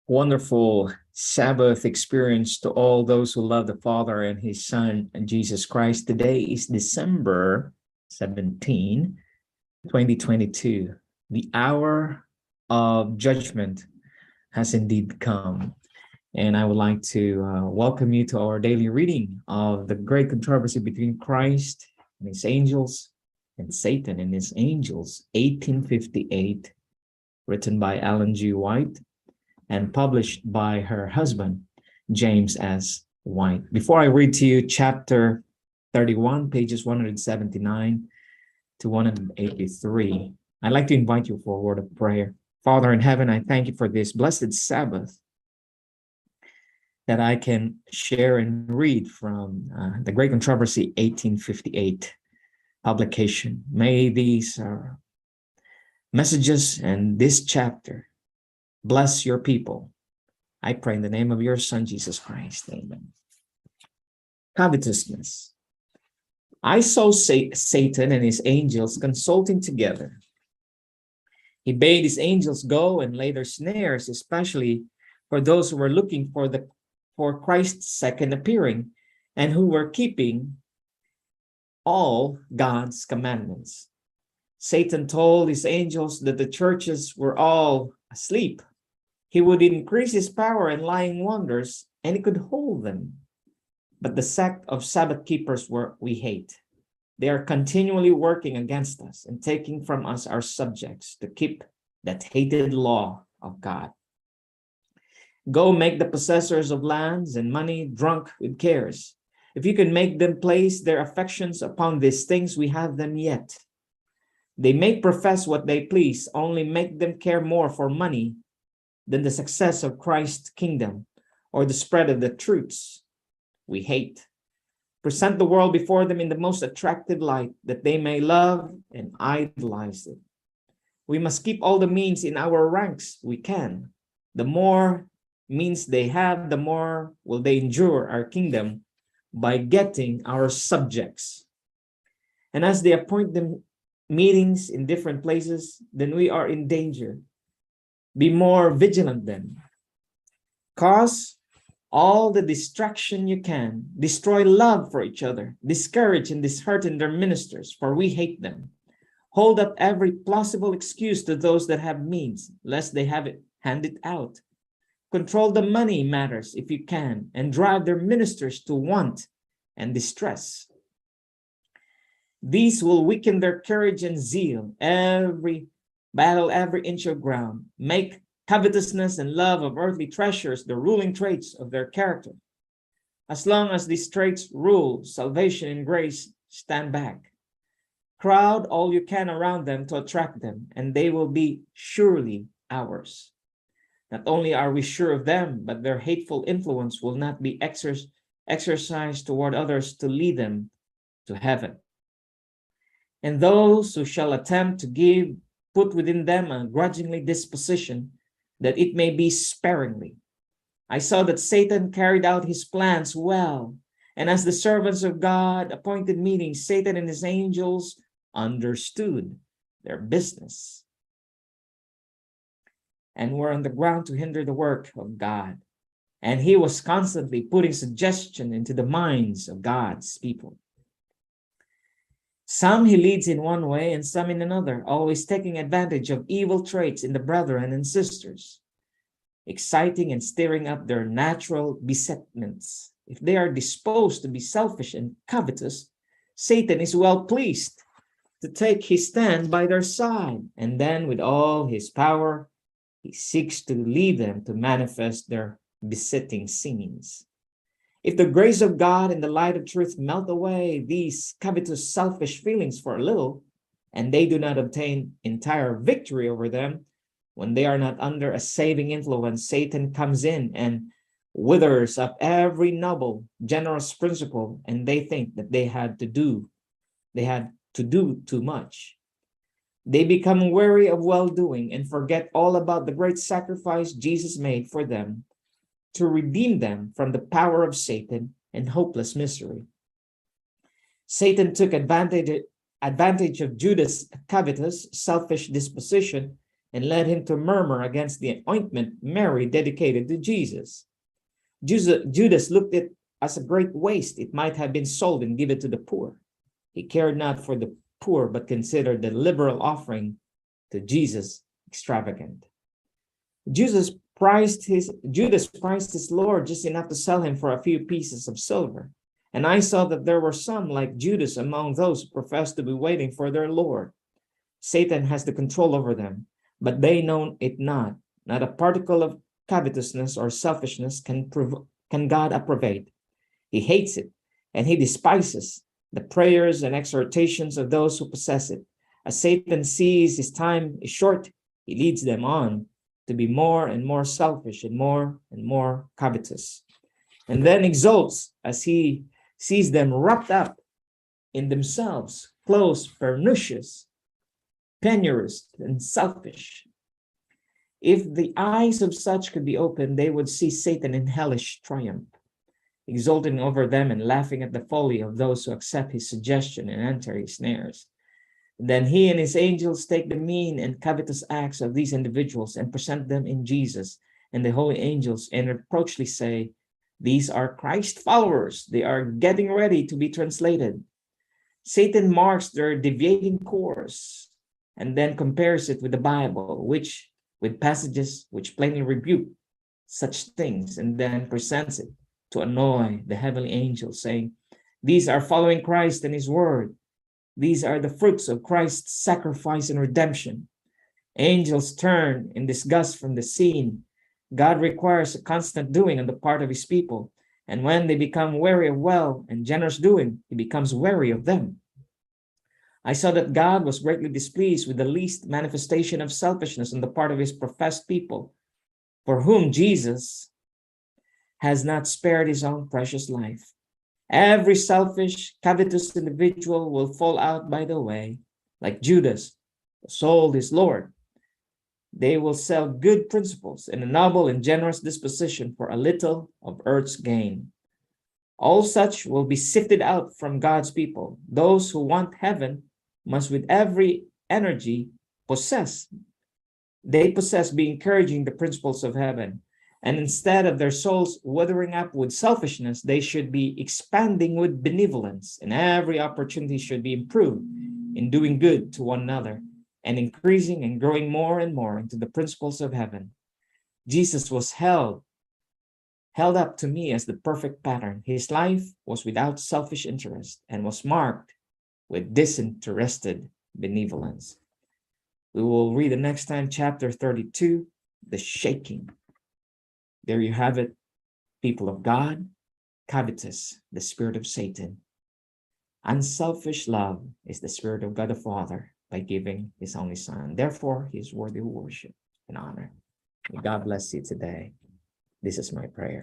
Wonderful Sabbath experience to all those who love the Father and His Son, and Jesus Christ. Today is December 17, 2022. The hour of judgment has indeed come. And I would like to welcome you to our daily reading of the great controversy between Christ and His angels and Satan and His angels, 1858, written by Ellen G. White and published by her husband, James S. White. Before I read to you chapter 31, pages 179 to 183, I'd like to invite you for a word of prayer. Father in heaven, I thank you for this blessed Sabbath that I can share and read from the Great Controversy 1858 publication. May these messages and this chapter bless your people. I pray in the name of your Son, Jesus Christ. Amen. Covetousness. I saw Satan and his angels consulting together. He bade his angels go and lay their snares, especially for those who were looking for Christ's second appearing and who were keeping all God's commandments. Satan told his angels that the churches were all asleep. He would increase his power and lying wonders, and he could hold them. But the sect of Sabbath keepers we hate. They are continually working against us and taking from us our subjects to keep that hated law of God. Go make the possessors of lands and money drunk with cares. If you can make them place their affections upon these things, we have them yet. They may profess what they please, only make them care more for money than the success of Christ's kingdom or the spread of the truths we hate. Present the world before them in the most attractive light, that they may love and idolize it. We must keep all the means in our ranks we can. The more means they have, the more will they endure our kingdom by getting our subjects. And as they appoint them meetings in different places, then we are in danger. Be more vigilant then. Cause all the distraction you can. Destroy love for each other. Discourage and dishearten their ministers, for we hate them. Hold up every plausible excuse to those that have means, lest they have it handed out. Control the money matters if you can, and drive their ministers to want and distress. These will weaken their courage and zeal. Battle every inch of ground. Make covetousness and love of earthly treasures the ruling traits of their character. As long as these traits rule, salvation and grace stand back. Crowd all you can around them to attract them, and they will be surely ours. Not only are we sure of them, but their hateful influence will not be exercised toward others to lead them to heaven. And those who shall attempt to put within them a grudgingly disposition, that it may be sparingly. I saw that Satan carried out his plans well, and as the servants of God appointed meetings, Satan and his angels understood their business and were on the ground to hinder the work of God. And he was constantly putting suggestion into the minds of God's people. Some he leads in one way and some in another, always taking advantage of evil traits in the brethren and sisters, exciting and stirring up their natural besetments. If they are disposed to be selfish and covetous, Satan is well pleased to take his stand by their side, and then with all his power, he seeks to lead them to manifest their besetting sins. If the grace of God and the light of truth melt away these covetous, selfish feelings for a little, and they do not obtain entire victory over them, when they are not under a saving influence, Satan comes in and withers up every noble, generous principle, and they think that they had to do too much. They become weary of well-doing and forget all about the great sacrifice Jesus made for them to redeem them from the power of Satan and hopeless misery. Satan took advantage of Judas' covetous, selfish disposition and led him to murmur against the ointment Mary dedicated to Jesus. Judas looked at it as a great waste. It might have been sold and given to the poor. He cared not for the poor, but considered the liberal offering to Jesus extravagant. Judas priced his Lord just enough to sell him for a few pieces of silver. And I saw that there were some like Judas among those who professed to be waiting for their Lord. Satan has the control over them, but they know it not. Not a particle of covetousness or selfishness can God approve. He hates it, and he despises the prayers and exhortations of those who possess it. As Satan sees his time is short, he leads them on to be more and more selfish and more covetous, and then exults as he sees them wrapped up in themselves, close, pernicious, penurious, and selfish. If the eyes of such could be opened, they would see Satan in hellish triumph, exulting over them and laughing at the folly of those who accept his suggestion and enter his snares. Then he and his angels take the mean and covetous acts of these individuals and present them in Jesus, and the holy angels irreproachfully say, "These are Christ followers. They are getting ready to be translated." Satan marks their deviating course and then compares it with the Bible, with passages which plainly rebuke such things, and then presents it to annoy the heavenly angels, saying, "These are following Christ and his word. These are the fruits of Christ's sacrifice and redemption." Angels turn in disgust from the scene. God requires a constant doing on the part of his people, and when they become weary of well and generous doing, he becomes weary of them. I saw that God was greatly displeased with the least manifestation of selfishness on the part of his professed people, for whom Jesus has not spared his own precious life. Every selfish, covetous individual will fall out by the way, like Judas, who sold his Lord. They will sell good principles and a noble and generous disposition for a little of earth's gain. All such will be sifted out from God's people. Those who want heaven must with every energy possess be encouraging the principles of heaven. And instead of their souls withering up with selfishness, they should be expanding with benevolence, and every opportunity should be improved in doing good to one another and increasing and growing more and more into the principles of heaven. Jesus was held up to me as the perfect pattern. His life was without selfish interest and was marked with disinterested benevolence. We will read the next time, chapter 32, the shaking. There you have it, people of God. Covetous, the spirit of Satan. Unselfish love is the spirit of God the Father by giving his only Son. Therefore, he is worthy of worship and honor. May God bless you today. This is my prayer.